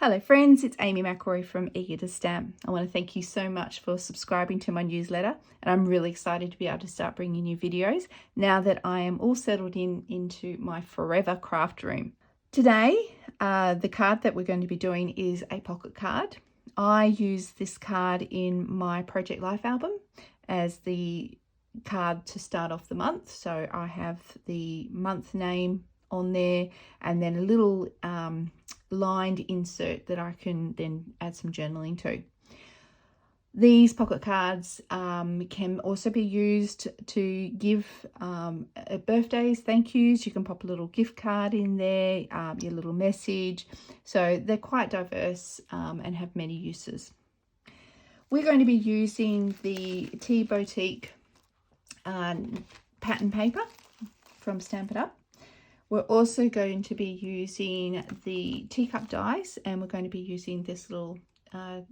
Hello friends, it's Amy McElroy from Eager to Stamp. I want to thank you so much for subscribing to my newsletter, and I'm really excited to be able to start bringing you videos now that I am all settled into my forever craft room. Today, the card that we're going to be doing is a pocket card. I use this card in my Project Life album as the card to start off the month. So I have the month name on there and then a little lined insert that I can then add some journaling to. These pocket cards can also be used to give birthdays, thank yous. You can pop a little gift card in there, your little message. So they're quite diverse and have many uses. We're going to be using the Tea Boutique pattern paper from Stampin' Up. We're also going to be using the teacup dies, and we're going to be using this little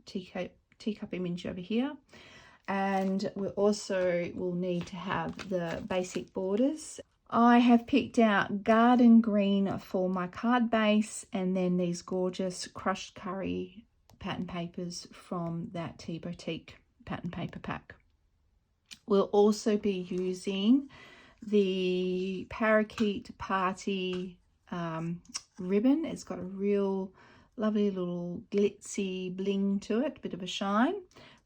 teacup image over here. And we also will need to have the basic borders. I have picked out garden green for my card base, and then these gorgeous crushed curry pattern papers from that Tea Boutique pattern paper pack. We'll also be using the Parakeet Party ribbon. It's got a real lovely little glitzy bling to it, a bit of a shine.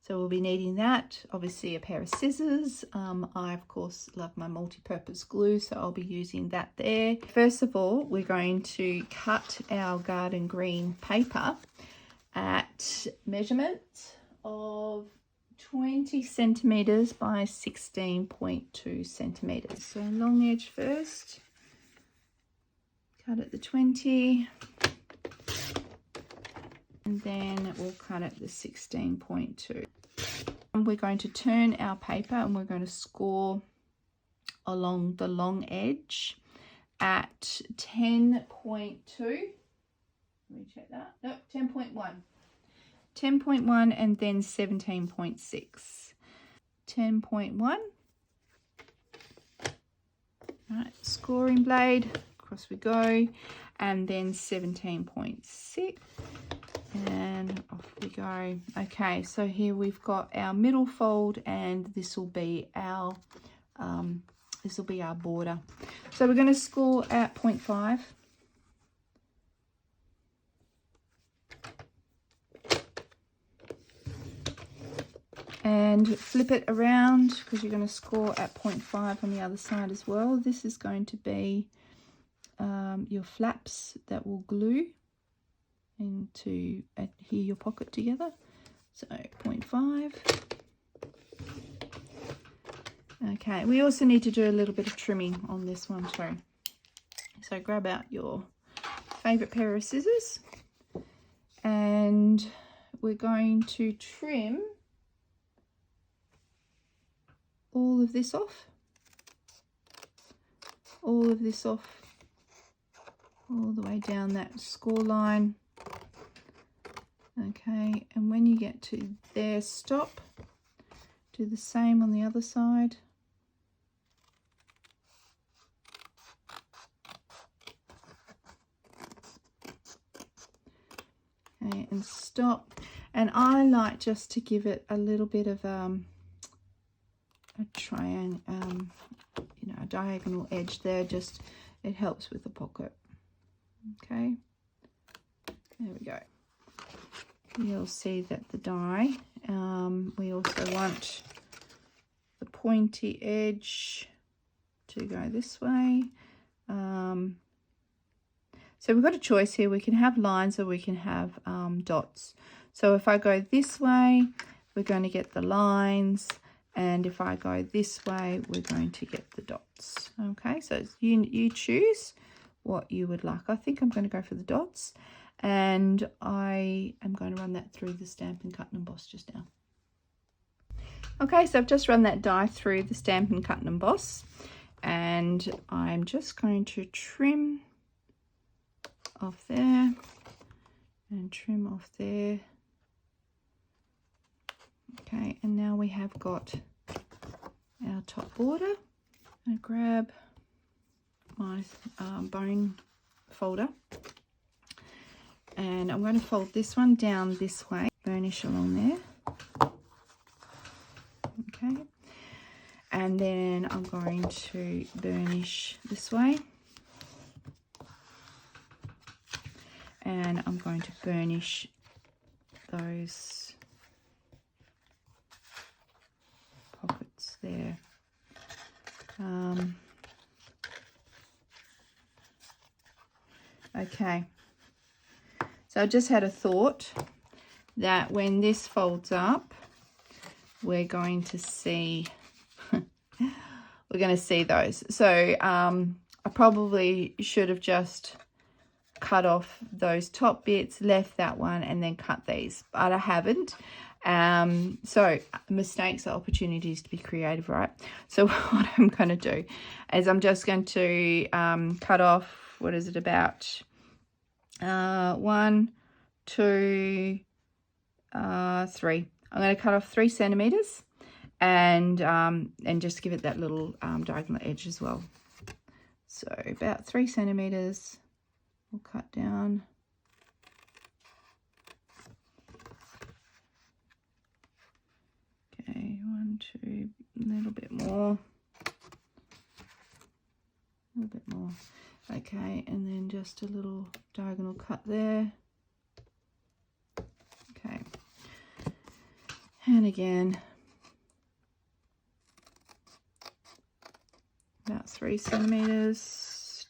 So we'll be needing that. Obviously a pair of scissors. I of course love my multi-purpose glue, so I'll be using that there. First of all, we're going to cut our garden green paper at measurement of 20 centimeters by 16.2 centimeters. So long edge first, cut at the 20, and then we'll cut at the 16.2. And we're going to turn our paper and we're going to score along the long edge at 10.2. Let me check that. Nope, 10.1. 10.1 and then 17.6. 10.1. Right, scoring blade, across we go, and then 17.6, and off we go. Okay, so here we've got our middle fold, and this will be our border. So we're going to score at 0.5. And flip it around because you're going to score at 0.5 on the other side as well. This is going to be your flaps that will glue into adhere your pocket together. So 0.5. Okay, we also need to do a little bit of trimming on this one too. So grab out your favourite pair of scissors and we're going to trim all of this off, all of this off, all the way down that score line. Okay, and when you get to there, stop. Do the same on the other side. Okay, and stop. And I like just to give it a little bit of a triangle, a diagonal edge there. Just it helps with the pocket. Okay, there we go. You'll see that the die. We also want the pointy edge to go this way. So we've got a choice here. We can have lines or we can have dots. So if I go this way, we're going to get the lines. And if I go this way, we're going to get the dots. Okay, so you choose what you would like. I think I'm going to go for the dots. And I am going to run that through the Stampin' Cut and Emboss just now. Okay, so I've just run that die through the Stampin' Cut and Emboss. And I'm just going to trim off there. And trim off there. Okay, and now we have got our top border. I grab my bone folder And I'm going to fold this one down this way, burnish along there. Okay. And then I'm going to burnish this way. And I'm going to burnish those pockets there. Okay, so I just had a thought that when this folds up, we're going to see those. So I probably should have just cut off those top bits, left that one, and then cut these, but I haven't. So mistakes are opportunities to be creative, right? So what I'm going to do is I'm just going to cut off, what is it, about 1, 2, 3. I'm going to cut off 3 centimeters and just give it that little diagonal edge as well. So about 3 centimeters we'll cut down. Okay, 1, 2, a little bit more. A little bit more. Okay, and then just a little diagonal cut there. Okay. And again, about 3 centimeters.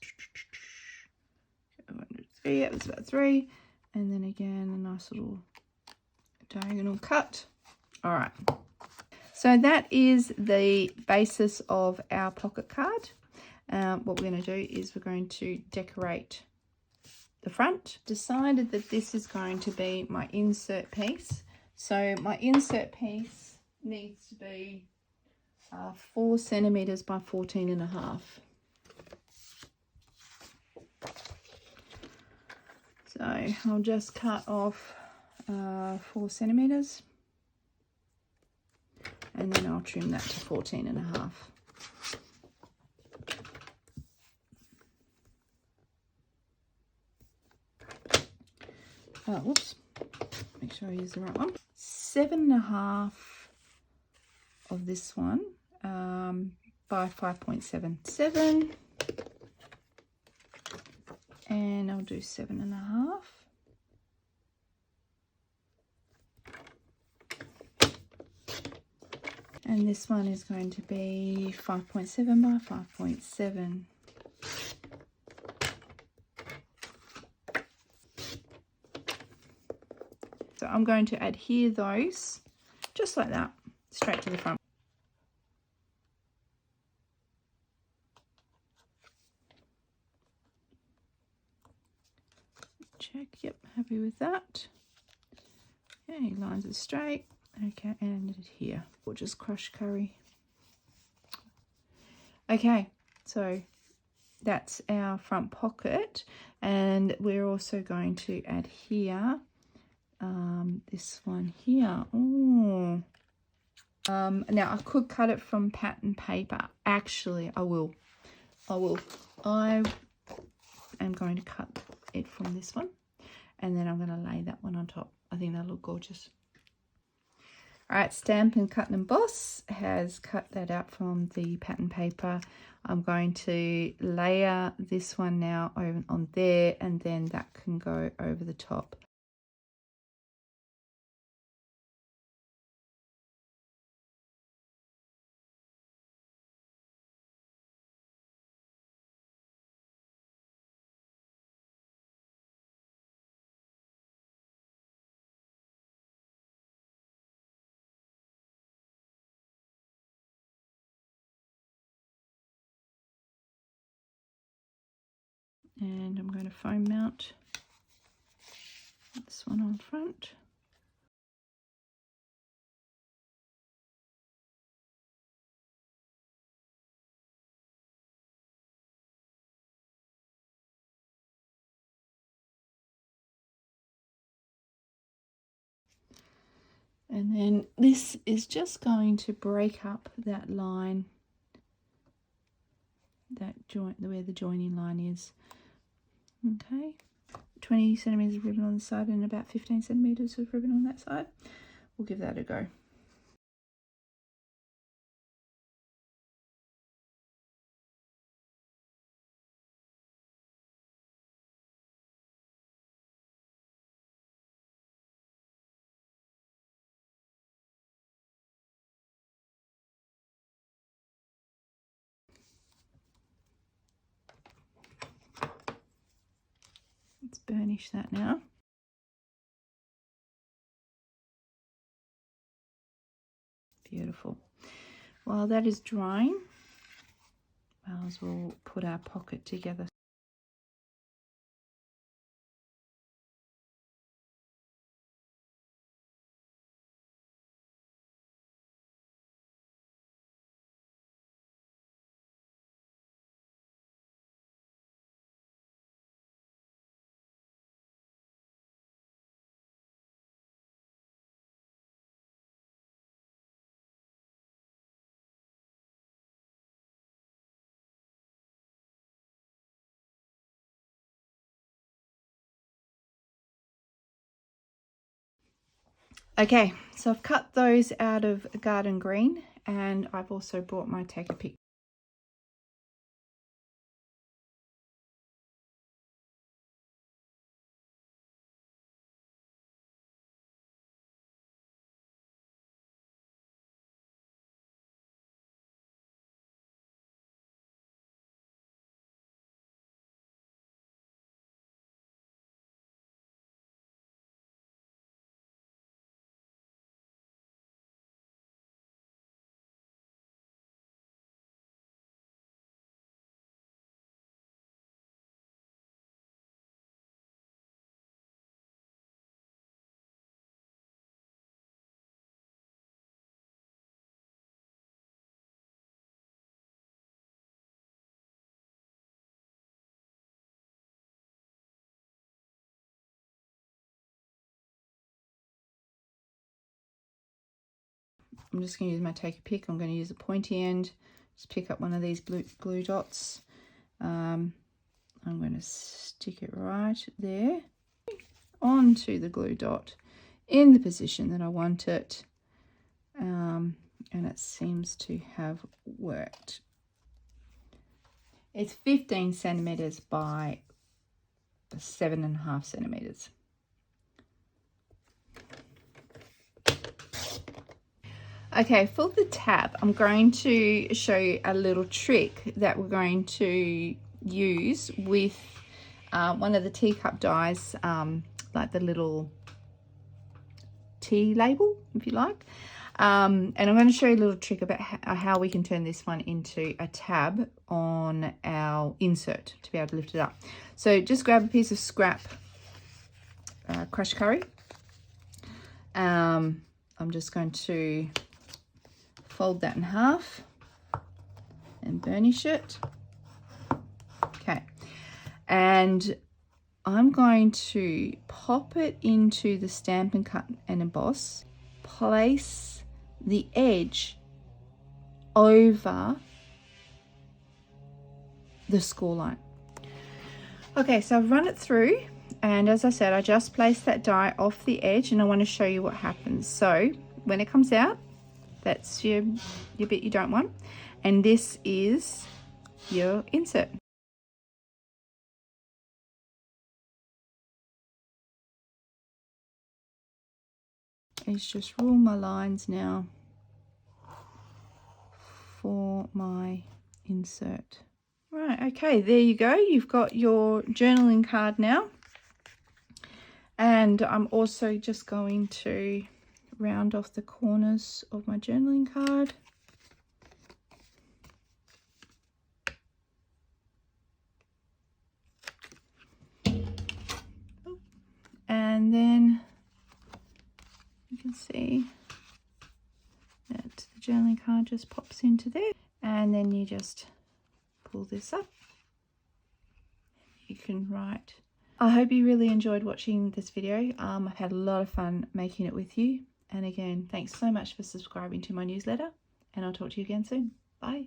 1, 2, 3, yeah, that's about 3. And then again, a nice little diagonal cut. All right. So that is the basis of our pocket card. What we're going to do is we're going to decorate the front. Decided that this is going to be my insert piece. So my insert piece needs to be 4 centimeters by 14.5. So I'll just cut off 4 centimeters. And then I'll trim that to 14.5. Whoops, make sure I use the right one. 7.5 of this one by 5.77. And I'll do 7.5. And this one is going to be 5.7 by 5.7. So I'm going to adhere those just like that, straight to the front. Check, yep, happy with that. Okay, lines are straight. Okay, and adhere. Or just crush curry. Okay, so that's our front pocket, and we're also going to adhere this one here. Oh, now I could cut it from pattern paper. Actually, I will. I am going to cut it from this one, and then I'm going to lay that one on top. I think that'll look gorgeous. All right, Stampin' Cut and Emboss has cut that out from the pattern paper. I'm going to layer this one now over on there, and then that can go over the top. And I'm going to foam mount this one on front. And then this is just going to break up that line, that joint, where the joining line is. Okay, 20 centimeters of ribbon on this side and about 15 centimeters of ribbon on that side. We'll give that a go. Let's burnish that now. Beautiful. While that is drying, might as well put our pocket together. Okay, so I've cut those out of garden green, and I've also brought my take a pic. I'm just going to use my take a pick. I'm going to use a pointy end. Just pick up one of these glue dots. I'm going to stick it right there onto the glue dot in the position that I want it. And it seems to have worked. It's 15 centimeters by 7.5 centimeters. Okay, for the tab, I'm going to show you a little trick that we're going to use with one of the teacup dies, like the little tea label, if you like. And I'm going to show you a little trick about how we can turn this one into a tab on our insert to be able to lift it up. So just grab a piece of scrap crushed curry. I'm just going to fold that in half and burnish it. Okay, and I'm going to pop it into the Stampin' Cut and Emboss, place the edge over the score line. Okay, so I've run it through, and as I said, I just placed that die off the edge, and I want to show you what happens. So when it comes out, that's your bit you don't want, and this is your insert. Let's just rule my lines now for my insert. Right, okay, there you go. You've got your journaling card now. And I'm also just going to round off the corners of my journaling card. And then you can see that the journaling card just pops into there. And then you just pull this up. You can write. I hope you really enjoyed watching this video. I've had a lot of fun making it with you. And again, thanks so much for subscribing to my newsletter, and I'll talk to you again soon. Bye.